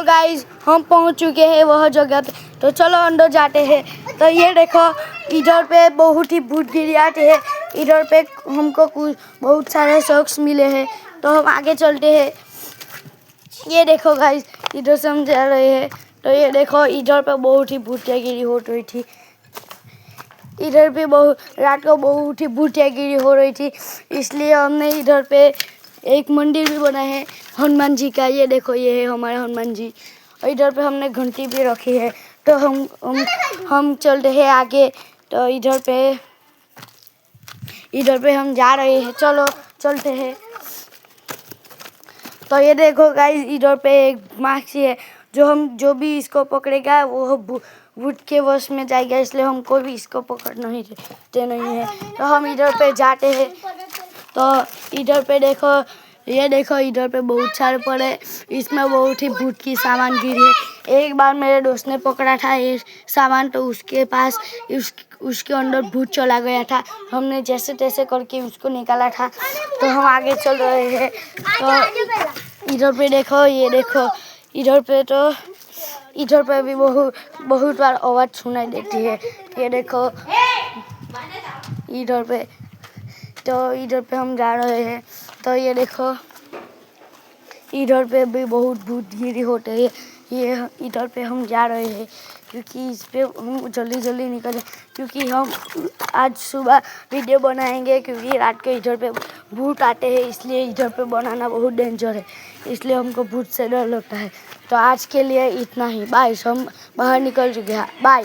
Guys हम पहुंच चुके हैं वह जगह पे, तो चलो अंदर जाते हैं। तो ये देखो इधर पे बहुत ही भूत गिरियाते हैं। इधर पे हमको कुछ बहुत सारे शख्स मिले हैं, तो हम आगे चलते हैं। ये देखो गाइस इधर से हम जा रहे हैं। तो ये देखो इधर पे बहुत ही भूतियागिरी हो रही थी। इधर पे बहुत रात को बहुत ही भूतियागिरी हो रही थी, इसलिए हमने इधर पे एक मंदिर भी बना है हनुमान जी का। ये देखो ये है हमारे हनुमान जी। और इधर पे हमने घंटी भी रखी है। तो हम चलते हैं आगे। तो इधर पे हम जा रहे हैं, चलो चलते हैं। तो ये देखो गाइस इधर पे एक माछी है, जो भी इसको पकड़ेगा वो भूत के वश में जाएगा, इसलिए हमको भी इसको पकड़ नहीं देते नहीं है। तो हम इधर पे जाते हैं। तो इधर पे देखो, ये देखो इधर पे बहुत सारे पड़े, इसमें बहुत ही भूत की सामान गिरी है। एक बार मेरे दोस्त ने पकड़ा था ये सामान, तो उसके पास उसके अंदर भूत चला गया था। हमने जैसे तैसे करके उसको निकाला था। तो हम आगे चल रहे हैं। तो इधर पे देखो, ये देखो इधर पे भी बहुत बार आवाज़ सुनाई देती है। ये देखो इधर पे, तो इधर पे हम जा रहे हैं। तो ये देखो इधर पे भी बहुत भूतगिरी होते हैं। ये इधर पे हम जा रहे हैं क्योंकि इस पे हम जल्दी निकले, क्योंकि हम आज सुबह वीडियो बनाएंगे, क्योंकि रात के इधर पे भूत आते हैं, इसलिए इधर पे बनाना बहुत डेंजर है, इसलिए हमको भूत से डर लगता है। तो आज के लिए इतना ही, बाय। हम बाहर निकल चुके हैं, बाय।